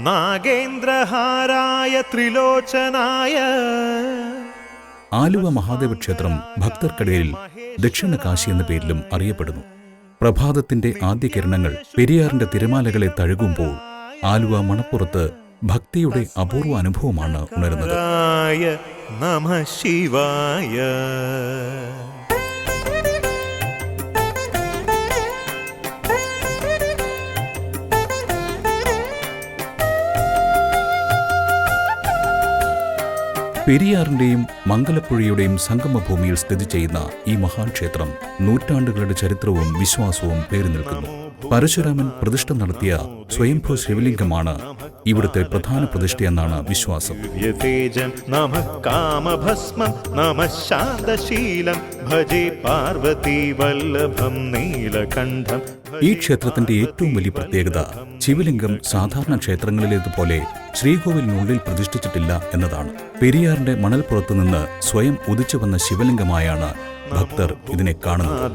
നാഗേന്ദ്രഹാരായ ത്രിലോചനായ. ആലുവ മഹാദേവ ക്ഷേത്രം ഭക്തർക്കിടയിൽ ദക്ഷിണ കാശി എന്ന പേരിലും അറിയപ്പെടുന്നു. പ്രഭാതത്തിന്റെ ആദ്യ കിരണങ്ങൾ പെരിയാറിന്റെ തിരമാലകളെ തഴുകുമ്പോൾ ആലുവ മണപ്പുറത്ത് ഭക്തിയുടെ അപൂർവ അനുഭവമാണ് ഉണരുന്നത്. നമഃ ശിവായ. പെരിയാറിന്റെയും മംഗലപ്പുഴയുടെയും സംഗമഭൂമിയിൽ സ്ഥിതി ചെയ്യുന്ന ഈ മഹാക്ഷേത്രം നൂറ്റാണ്ടുകളുടെ ചരിത്രവും വിശ്വാസവും പേറി നിൽക്കുന്നു. പരശുരാമൻ പ്രതിഷ്ഠ നടത്തിയ സ്വയംഭൂ ശിവലിംഗമാണ് ഇവിടുത്തെ പ്രധാന പ്രതിഷ്ഠയെന്നാണ് വിശ്വാസം. ഈ ക്ഷേത്രത്തിന്റെ ഏറ്റവും വലിയ പ്രത്യേകത ശിവലിംഗം സാധാരണ ക്ഷേത്രങ്ങളിലേതുപോലെ ശ്രീകോവിലിനുള്ളിൽ പ്രതിഷ്ഠിച്ചിട്ടില്ല എന്നതാണ്. പെരിയാറിന്റെ മണൽപ്പുറത്തു നിന്ന് സ്വയം ഉദിച്ചു വന്ന ശിവലിംഗമായാണ് ഭക്തർ ഇതിനെ കാണുന്നത്.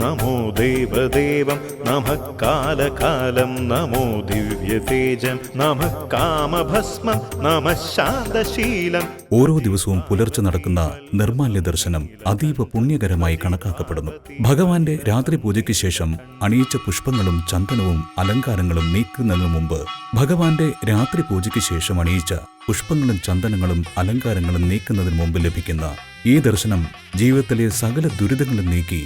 നമോ ദേവദേവം നമഃ കാലകാലം നമോ ദിവ്യതേജം നമഃ കാമഭസ്മം നമഃ ശാന്തശീലം. ഓരോ ദിവസവും പുലർച്ചെ നടക്കുന്ന നിർമാല്യ ദർശനം അതീവ പുണ്യകരമായി കണക്കാക്കപ്പെടുന്നു. ഭഗവാന്റെ രാത്രി പൂജയ്ക്ക് ശേഷം അണിയിച്ച പുഷ്പങ്ങളും ചന്ദനവും അലങ്കാരങ്ങളും നീക്കുന്നതിനു മുമ്പ് ഭഗവാന്റെ രാത്രി പൂജയ്ക്ക് ശേഷം അണിയിച്ച പുഷ്പങ്ങളും ചന്ദനങ്ങളും അലങ്കാരങ്ങളും നീക്കുന്നതിന് മുമ്പ് ലഭിക്കുന്ന ഈ ദർശനം ജീവിതത്തിലെ സകല ദുരിതങ്ങളും നീക്കി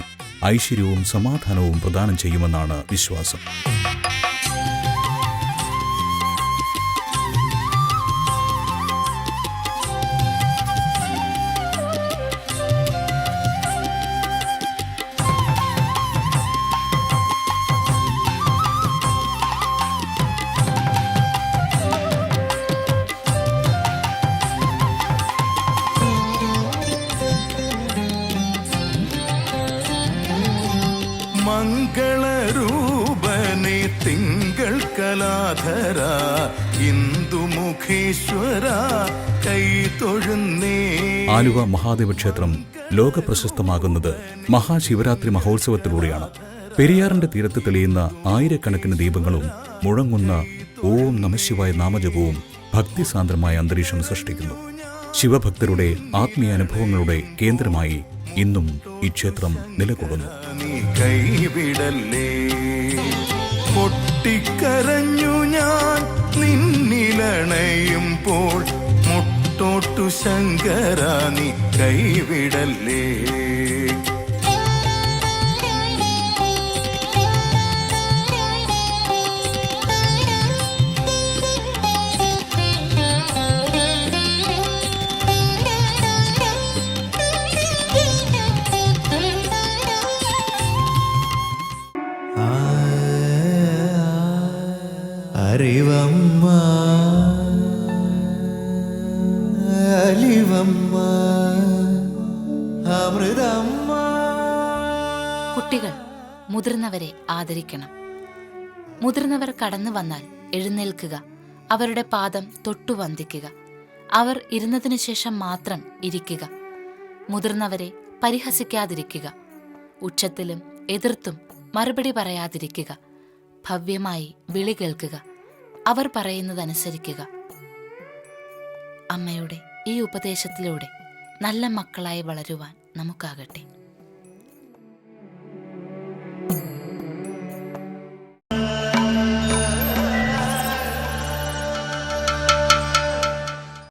ഐശ്വര്യവും സമാധാനവും പ്രദാനം ചെയ്യുമെന്നാണ് വിശ്വാസം. മംഗളരൂപനെ തിങ്കൾ കലാധര ഇന്ദുമുഖേശ്വര കൈതൊഴുന്നേ. ആലുവ മഹാദേവ ക്ഷേത്രം ലോക പ്രശസ്തമാകുന്നത് മഹാശിവരാത്രി മഹോത്സവത്തിലൂടെയാണ്. പെരിയാറിന്റെ തീരത്ത് തെളിയുന്ന ആയിരക്കണക്കിന് ദീപങ്ങളും മുഴങ്ങുന്ന ഓം നമഃശിവായ നാമജപവും ഭക്തിസാന്ദ്രമായ അന്തരീക്ഷം സൃഷ്ടിക്കുന്നു. ശിവഭക്തരുടെ ആത്മീയ അനുഭവങ്ങളുടെ കേന്ദ്രമായി ഇന്നും ഈ ക്ഷേത്രം നിലകൊള്ളുന്നു. കൈവിടല്ലേ, പൊട്ടിക്കരഞ്ഞു ഞാൻ നിന്നിലണയുമ്പോൾ മുട്ടോട്ടു ശങ്കര നീ കൈവിടല്ലേ. അറിവമ്മ അലിവമ്മ അമൃതമ്മ. കുട്ടികൾ മുതിർന്നവരെ ആദരിക്കണം. മുതിർന്നവർ കടന്നു വന്നാൽ എഴുന്നേൽക്കുക, അവരുടെ പാദം തൊട്ടു വന്ദിക്കുക. അവർ ഇരുന്നതിനു ശേഷം മാത്രം ഇരിക്കുക. മുതിർന്നവരെ പരിഹസിക്കാതിരിക്കുക. ഉച്ചത്തിലും എതിർത്തും മറുപടി പറയാതിരിക്കുക. ഭവ്യമായി വിളി കേൾക്കുക. അവർ പറയുന്നതനുസരിക്കുക. അമ്മയുടെ ഈ ഉപദേശത്തിലൂടെ നല്ല മക്കളായി വളരുവാൻ നമുക്കാകട്ടെ.